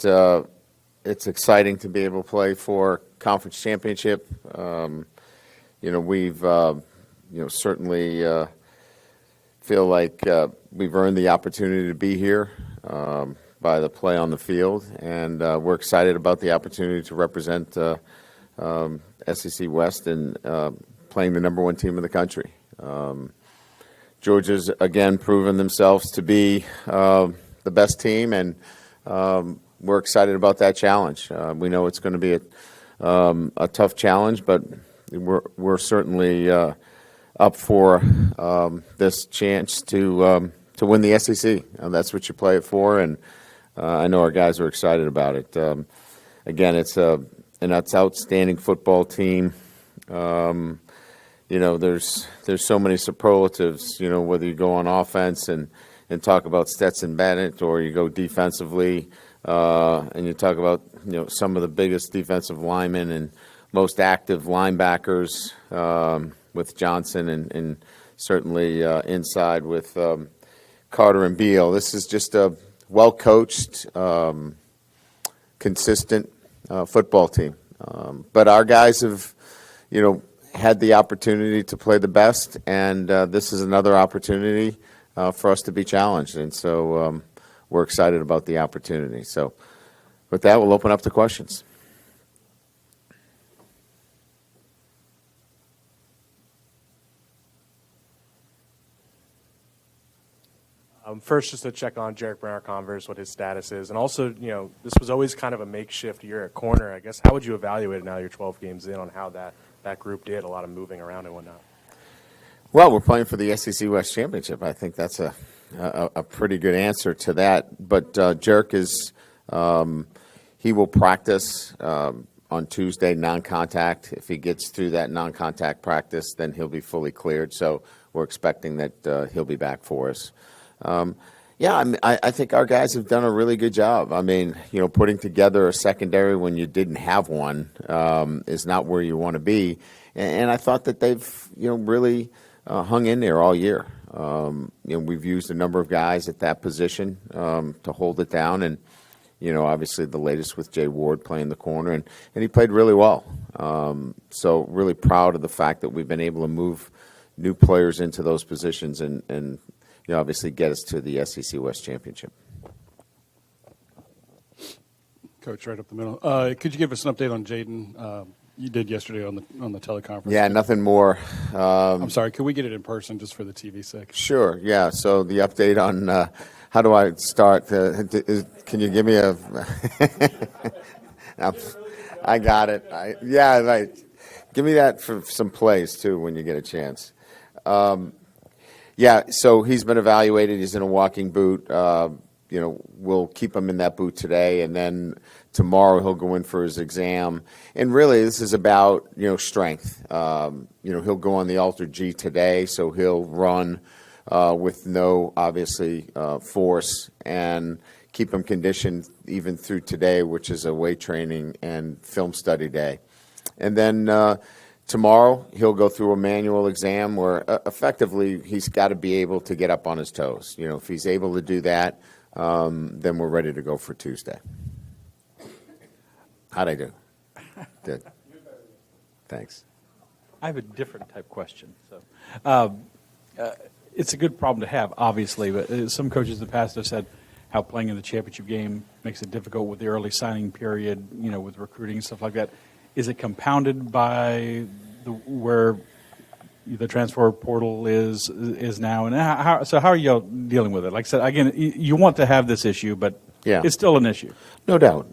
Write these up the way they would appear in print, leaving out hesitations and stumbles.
It's exciting to be able to play for conference championship. We've certainly feel like we've earned the opportunity to be here by the play on the field, and we're excited about the opportunity to represent SEC West and playing the #1 team in the country. Georgia's again proven themselves to be the best team, and we're excited about that challenge. We know it's going to be a tough challenge, but we're certainly up for this chance to win the SEC. That's what you play it for, and I know our guys are excited about it. Again, it's an outstanding football team. There's so many superlatives. Whether you go on offense and talk about Stetson Bennett, or you go defensively and you talk about some of the biggest defensive linemen and most active linebackers with Johnson and certainly inside with Carter and Beal. This is just a well-coached, consistent football team. But our guys have, had the opportunity to play the best, and this is another opportunity for us to be challenged. And so we're excited about the opportunity. So with that, we'll open up to questions. First, just to check on Jerrick Converse, what his status is. And also, this was always kind of a makeshift year at corner. I guess, how would you evaluate it now you're 12 games in on how that group did, a lot of moving around and whatnot? Well, we're playing for the SEC West Championship. I think that's a pretty good answer to that. But Jerrick is he will practice on Tuesday, non-contact. If he gets through that non-contact practice, then he'll be fully cleared. So we're expecting that he'll be back for us. I think our guys have done a really good job. I mean, putting together a secondary when you didn't have one is not where you want to be. And I thought that they've, really hung in there all year. We've used a number of guys at that position to hold it down. And, obviously the latest with Jay Ward playing the corner, and he played really well. So really proud of the fact that we've been able to move new players into those positions and obviously get us to the SEC West Championship. Coach, right up the middle. Could you give us an update on Jayden? You did yesterday on the teleconference. Yeah, nothing more. I'm sorry. Could we get it in person just for the TV sake? Sure. Yeah. So the update on how do I start? Can you give me a? I got it. Right. Give me that for some plays too when you get a chance. So he's been evaluated. He's in a walking boot. We'll keep him in that boot today, and then tomorrow he'll go in for his exam. And really, this is about, strength. He'll go on the Alter G today, so he'll run with no, obviously, force, and keep him conditioned even through today, which is a weight training and film study day. And then tomorrow, he'll go through a manual exam where effectively he's got to be able to get up on his toes. If he's able to do that, then we're ready to go for Tuesday. How'd I do? Good. Thanks. I have a different type question. So, it's a good problem to have, obviously, but some coaches in the past have said how playing in the championship game makes it difficult with the early signing period, with recruiting and stuff like that. Is it compounded by where the transfer portal is now? And how are you dealing with it? Like I said, again, you want to have this issue, but it's still an issue. No doubt.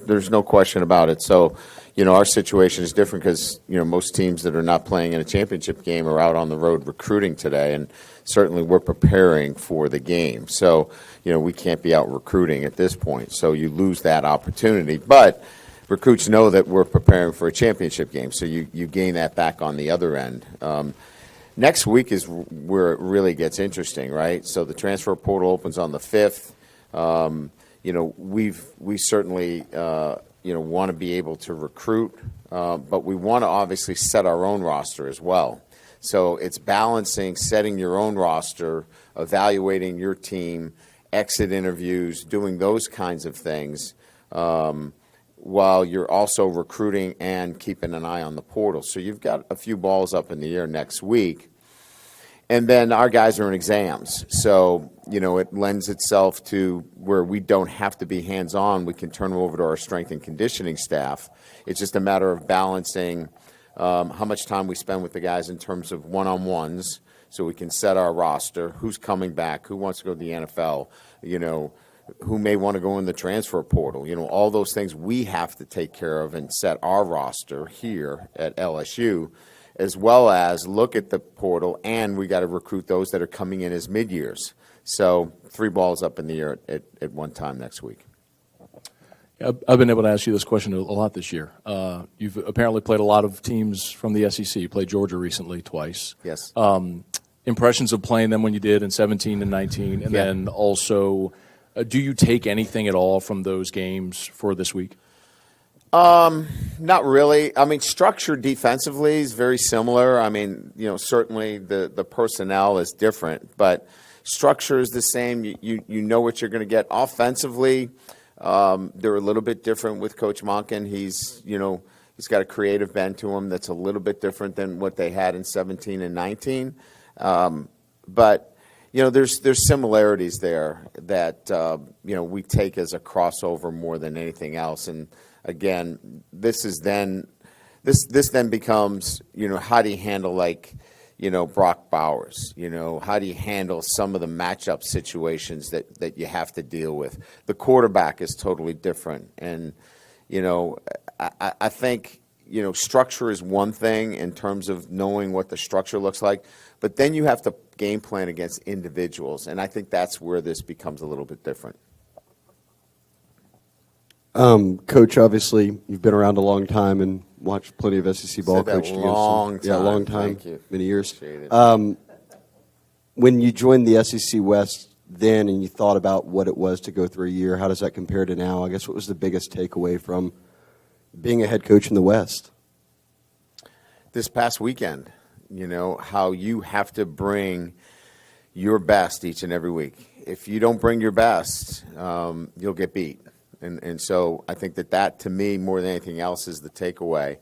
There's no question about it. So, our situation is different because, most teams that are not playing in a championship game are out on the road recruiting today, and certainly we're preparing for the game. So, we can't be out recruiting at this point. So you lose that opportunity. But recruits know that we're preparing for a championship game, so you gain that back on the other end. Next week is where it really gets interesting, right? So the transfer portal opens on the 5th. We certainly want to be able to recruit, but we want to obviously set our own roster as well. So it's balancing setting your own roster, evaluating your team, exit interviews, doing those kinds of things while you're also recruiting and keeping an eye on the portal. So you've got a few balls up in the air next week. And then our guys are in exams. So, it lends itself to where we don't have to be hands-on. We can turn them over to our strength and conditioning staff. It's just a matter of balancing how much time we spend with the guys in terms of one-on-ones so we can set our roster, who's coming back, who wants to go to the NFL, who may want to go in the transfer portal. All those things we have to take care of and set our roster here at LSU, as well as look at the portal, and we got to recruit those that are coming in as mid-years. So 3 balls up in the air at one time next week. I've been able to ask you this question a lot this year. You've apparently played a lot of teams from the SEC. You played Georgia recently twice. Yes. Impressions of playing them when you did in 17 and 19, and then also, do you take anything at all from those games for this week? Not really. I mean, structure defensively is very similar. I mean, certainly the personnel is different, but structure is the same. You know what you're going to get. Offensively, they're a little bit different with Coach Monken. He's got a creative bent to him that's a little bit different than what they had in 17 and 19. But there's similarities there that we take as a crossover more than anything else. And again, this then becomes how do you handle Brock Bowers? How do you handle some of the matchup situations that you have to deal with? The quarterback is totally different, and I think structure is one thing in terms of knowing what the structure looks like, but then you have to game plan against individuals, and I think that's where this becomes a little bit different. Coach, obviously, you've been around a long time and watched plenty of SEC ball. Coached long time. Yeah, long time. Thank you. Many years. Appreciate it. When you joined the SEC West then and you thought about what it was to go through a year, how does that compare to now? I guess what was the biggest takeaway from being a head coach in the West? This past weekend, how you have to bring your best each and every week. If you don't bring your best, you'll get beat. And so I think that to me, more than anything else, is the takeaway.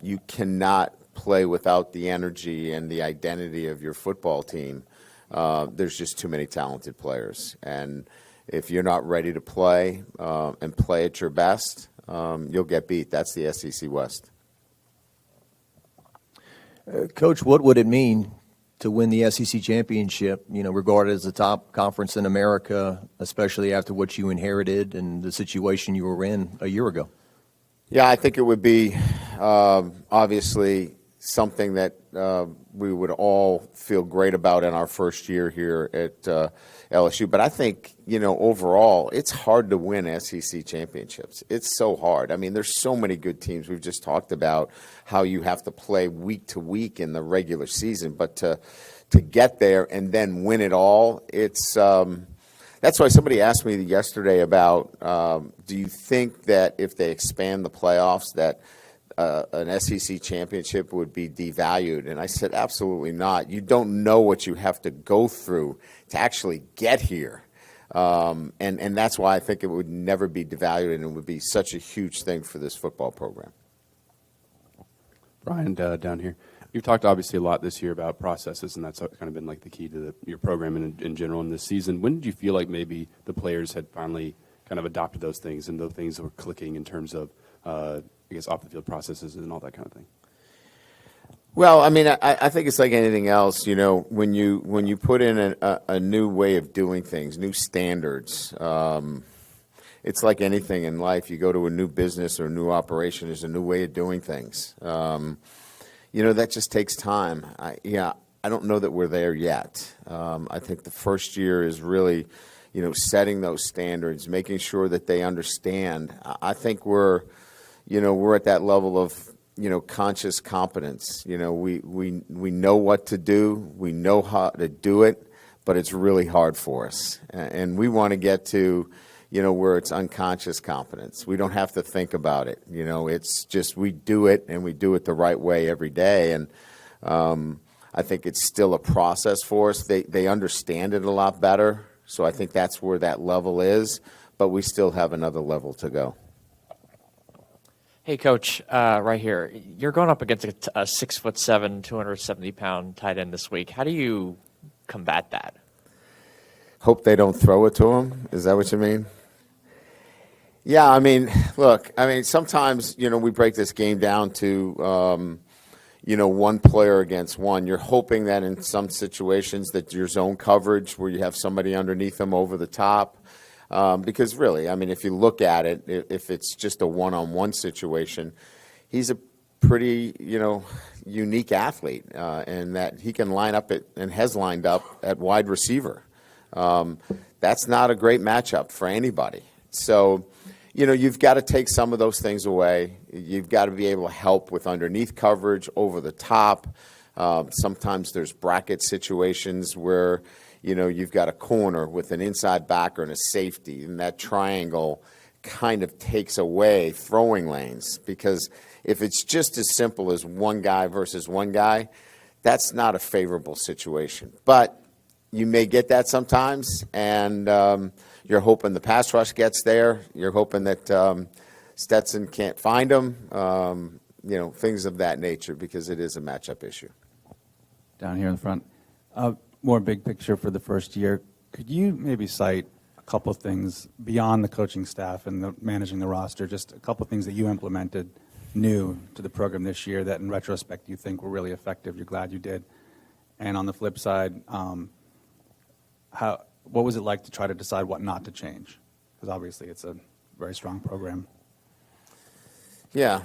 You cannot play without the energy and the identity of your football team. There's just too many talented players. And if you're not ready to play and play at your best, you'll get beat. That's the SEC West. Coach, what would it mean to win the SEC championship, regarded as the top conference in America, especially after what you inherited and the situation you were in a year ago? Yeah, I think it would be obviously something that we would all feel great about in our first year here at LSU. But I think, overall, it's hard to win SEC championships. It's so hard. I mean, there's so many good teams. We've just talked about how you have to play week to week in the regular season. But to get there and then win it all, it's that's why somebody asked me yesterday about do you think that if they expand the playoffs that an SEC championship would be devalued? And I said, absolutely not. You don't know what you have to go through to actually get here. And that's why I think it would never be devalued, and it would be such a huge thing for this football program. Brian, down here. You've talked obviously a lot this year about processes, and that's kind of been like the key to your program in general in this season. When did you feel like maybe the players had finally kind of adopted those things and those things were clicking in terms of off the field processes and all that kind of thing? Well, I mean, I think it's like anything else. When you put in a new way of doing things, new standards, it's like anything in life. You go to a new business or a new operation, there's a new way of doing things. That just takes time. I don't know that we're there yet. I think the first year is really, setting those standards, making sure that they understand. I think we're at that level of, conscious competence. We know what to do. We know how to do it, but it's really hard for us. And we want to get to, where it's unconscious competence. We don't have to think about it. It's just we do it, and we do it the right way every day. And I think it's still a process for us. They understand it a lot better. So I think that's where that level is. but we still have another level to go. Hey, Coach, right here. You're going up against a 6'7", 270-pound tight end this week. How do you combat that? Hope they don't throw it to him. Is that what you mean? Yeah, I mean, look, sometimes, we break this game down to, one player against one. You're hoping that in some situations that your zone coverage where you have somebody underneath them over the top. Because really, if you look at it, if it's just a one-on-one situation, he's a pretty, unique athlete, and that he can line up and has lined up at wide receiver. That's not a great matchup for anybody. So, you've got to take some of those things away. You've got to be able to help with underneath coverage, over the top. Sometimes there's bracket situations where you've got a corner with an inside backer and a safety, and that triangle kind of takes away throwing lanes, because if it's just as simple as one guy versus one guy, that's not a favorable situation. But you may get that sometimes, and you're hoping the pass rush gets there. You're hoping that Stetson can't find him, things of that nature, because it is a matchup issue. Down here in the front. More big picture for the first year, could you maybe cite a couple of things beyond the coaching staff and managing the roster, just a couple of things that you implemented new to the program this year that in retrospect you think were really effective, you're glad you did? And on the flip side, what was it like to try to decide what not to change? Because obviously it's a very strong program. Yeah.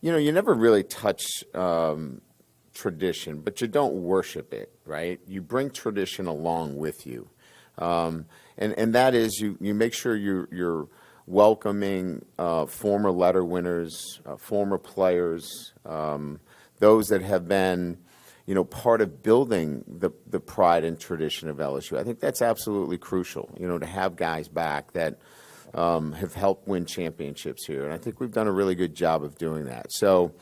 You never really touch tradition, but you don't worship it, right? You bring tradition along with you. And that is you make sure you're welcoming former letter winners, former players, those that have been, part of building the pride and tradition of LSU. I think that's absolutely crucial, to have guys back that have helped win championships here. And I think we've done a really good job of doing that. So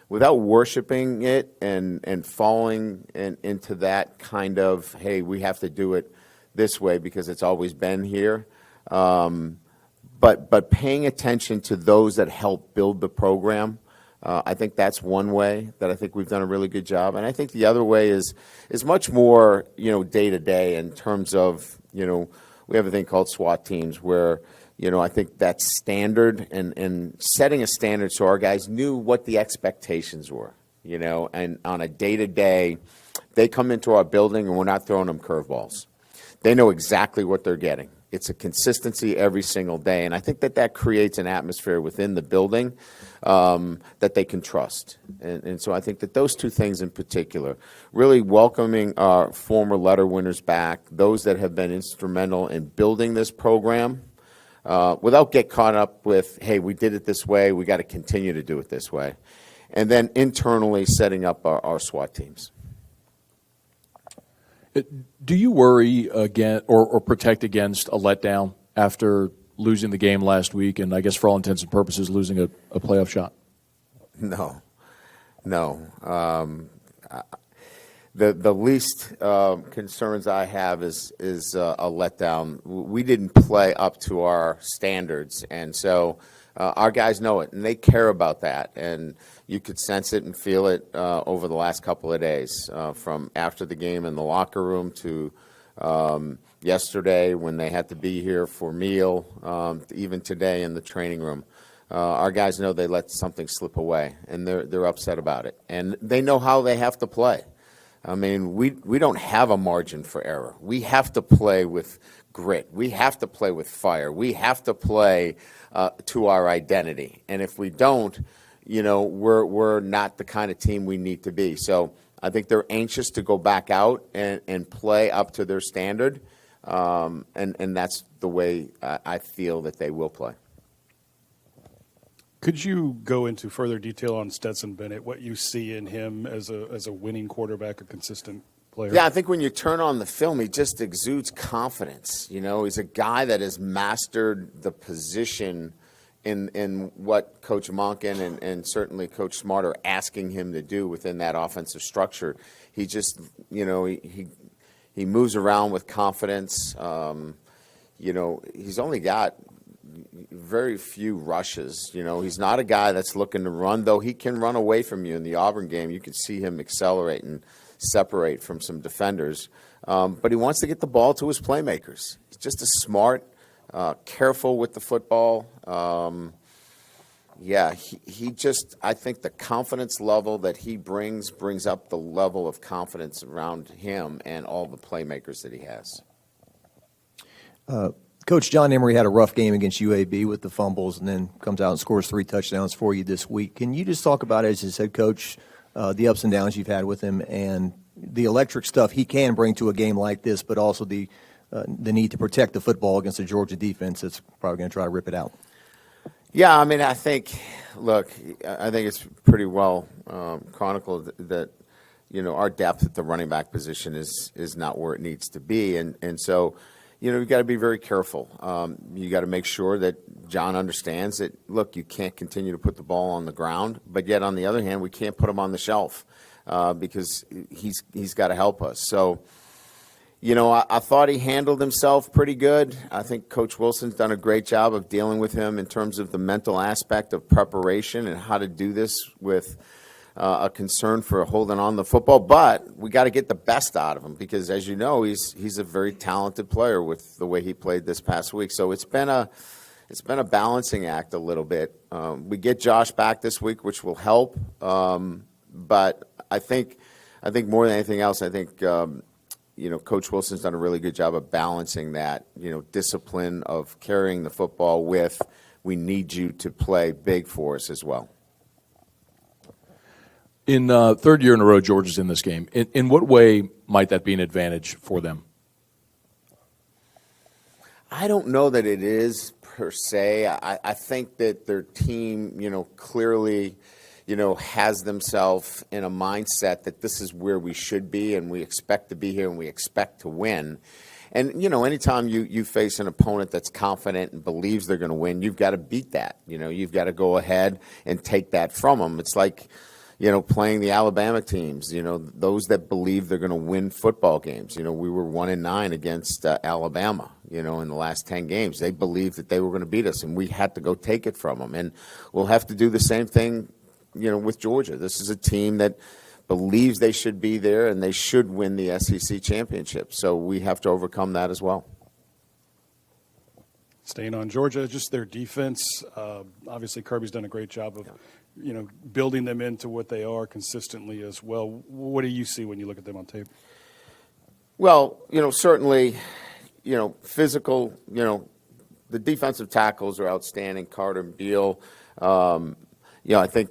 without worshiping it and falling into that kind of, hey, we have to do it this way because it's always been here, but paying attention to those that help build the program, I think that's one way that I think we've done a really good job. And I think the other way is much more, day-to-day in terms of, we have a thing called SWAT teams where, I think that's standard and setting a standard so our guys knew what the expectations were, and on a day-to-day, they come into our building and we're not throwing them curveballs. They know exactly what they're getting. It's a consistency every single day, and I think that creates an atmosphere within the building that they can trust. And so I think that those two things in particular, really welcoming our former letter winners back, those that have been instrumental in building this program, without get caught up with, hey, we did it this way, we got to continue to do it this way. And then internally setting up our SWAT teams. Do you worry again or protect against a letdown after losing the game last week and I guess for all intents and purposes losing a playoff shot? No. The least concerns I have is a letdown. We didn't play up to our standards, and so our guys know it, and they care about that. And you could sense it and feel it over the last couple of days, from after the game in the locker room to yesterday when they had to be here for meal, even today in the training room. Our guys know they let something slip away, and they're upset about it. And they know how they have to play. I mean, we don't have a margin for error. We have to play with grit. We have to play with fire. We have to play to our identity. And if we don't, we're not the kind of team we need to be. So I think they're anxious to go back out and play up to their standard, and that's the way I feel that they will play. Could you go into further detail on Stetson Bennett, what you see in him as a winning quarterback, a consistent player? Yeah, I think when you turn on the film, he just exudes confidence. He's a guy that has mastered the position in what Coach Monken and certainly Coach Smart are asking him to do within that offensive structure. He just, he moves around with confidence. he's only got very few rushes. He's not a guy that's looking to run, though he can run away from you. In the Auburn game, you could see him accelerate and separate from some defenders. But he wants to get the ball to his playmakers. He's just a smart, careful with the football. He just, I think the confidence level that he brings up the level of confidence around him and all the playmakers that he has. Coach John Emery had a rough game against UAB with the fumbles and then comes out and scores 3 touchdowns for you this week. Can you just talk about, as his head coach, the ups and downs you've had with him and the electric stuff he can bring to a game like this, but also the need to protect the football against a Georgia defense that's probably going to try to rip it out? Yeah, I mean, I think it's pretty well chronicled that, our depth at the running back position is not where it needs to be. And so, you've got to be very careful. You got to make sure that John understands that, look, you can't continue to put the ball on the ground, but yet on the other hand, we can't put him on the shelf because he's got to help us. So, I thought he handled himself pretty good. I think Coach Wilson's done a great job of dealing with him in terms of the mental aspect of preparation and how to do this with a concern for holding on the football. But we got to get the best out of him because, as you know, he's a very talented player with the way he played this past week. So it's been a balancing act a little bit. We get Josh back this week, which will help. But I think more than anything else, Coach Wilson's done a really good job of balancing that, discipline of carrying the football with, we need you to play big for us as well. In third year in a row, Georgia's in this game. In what way might that be an advantage for them? I don't know that it is per se. I think that their team, clearly, has themselves in a mindset that this is where we should be and we expect to be here and we expect to win. And, anytime you face an opponent that's confident and believes they're going to win, you've got to beat that. You've got to go ahead and take that from them. It's like, playing the Alabama teams, those that believe they're going to win football games. We were 1-9 against Alabama, in the last 10 games. They believed that they were going to beat us, and we had to go take it from them. And we'll have to do the same thing, with Georgia. This is a team that believes they should be there, and they should win the SEC championship. So we have to overcome that as well. Staying on Georgia, just their defense. Obviously, Kirby's done a great job of, building them into what they are consistently as well. What do you see when you look at them on tape? Well, certainly, physical, the defensive tackles are outstanding. Carter and Beal, I think,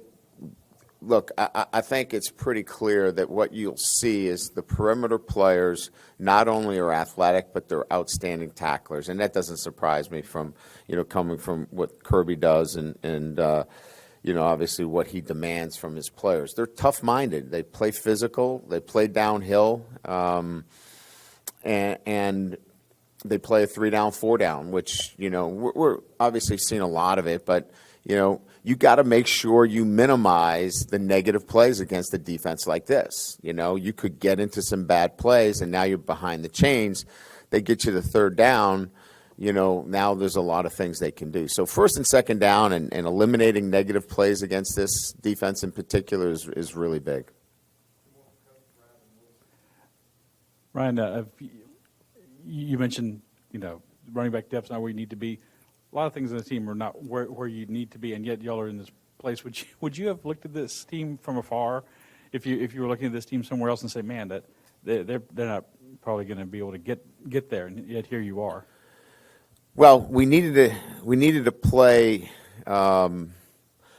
look, I think it's pretty clear that what you'll see is the perimeter players not only are athletic, but they're outstanding tacklers. And that doesn't surprise me from, coming from what Kirby does and obviously what he demands from his players. They're tough-minded. They play physical. They play downhill. And they play a 3-down, 4-down, which, we're obviously seeing a lot of it, but, you got to make sure you minimize the negative plays against a defense like this. You could get into some bad plays, and now you're behind the chains. They get you to third down, now there's a lot of things they can do. So first and second down and eliminating negative plays against this defense in particular is really big. Ryan, you mentioned, running back depth's not where you need to be. A lot of things in the team are not where you need to be, and yet y'all are in this place. Would you have looked at this team from afar if you were looking at this team somewhere else and say, man, that they're not probably going to be able to get there, and yet here you are? Well, we needed to play.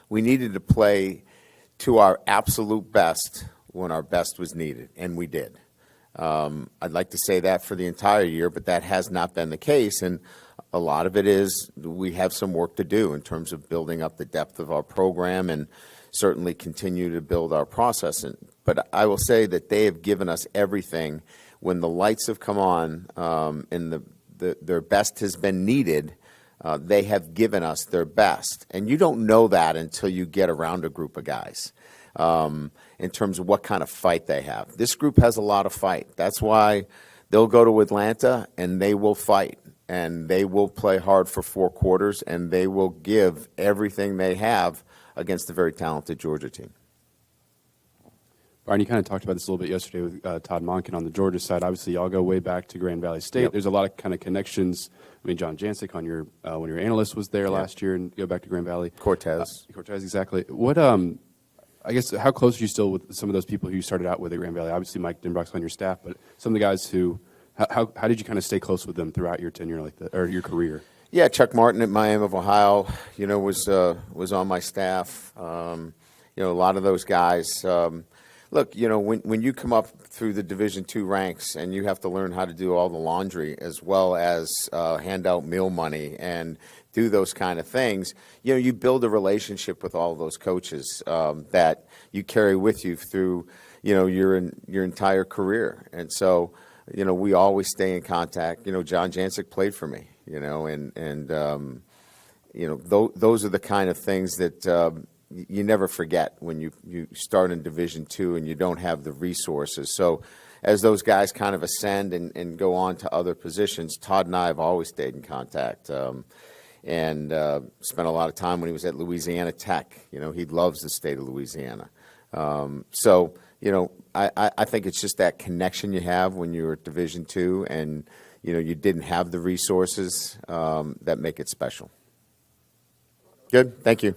We needed to play to our absolute best when our best was needed, and we did. I'd like to say that for the entire year, but that has not been the case, and a lot of it is we have some work to do in terms of building up the depth of our program and certainly continue to build our process. But I will say that they have given us everything when the lights have come on and their best has been needed. They have given us their best. And you don't know that until you get around a group of guys in terms of what kind of fight they have. This group has a lot of fight. That's why they'll go to Atlanta and they will fight. and they will play hard for 4 quarters, and they will give everything they have against a very talented Georgia team. Brian, you kind of talked about this a little bit yesterday with Todd Monken on the Georgia side. Obviously, y'all go way back to Grand Valley State. Yep. There's a lot of kind of connections. I mean, John Jancic on your when your analyst was there last year, and go back to Grand Valley. Cortez. Cortez, exactly. What I guess how close are you still with some of those people who you started out with at Grand Valley? Obviously, Mike Denbrock's on your staff, but some of the guys who how did you kind of stay close with them throughout your tenure like that, or your career? Yeah, Chuck Martin at Miami of Ohio, was on my staff. A lot of those guys. Look, when you come up through the Division II ranks and you have to learn how to do all the laundry as well as hand out meal money and do those kind of things, you build a relationship with all of those coaches that you carry with you through, your entire career. And so, we always stay in contact. John Jancic played for me, those are the kind of things that you never forget when you start in Division II and you don't have the resources. So as those guys kind of ascend and go on to other positions, Todd and I have always stayed in contact and spent a lot of time when he was at Louisiana Tech. He loves the state of Louisiana. So, I think it's just that connection you have when you're at Division II and, you didn't have the resources that make it special. Good. Thank you.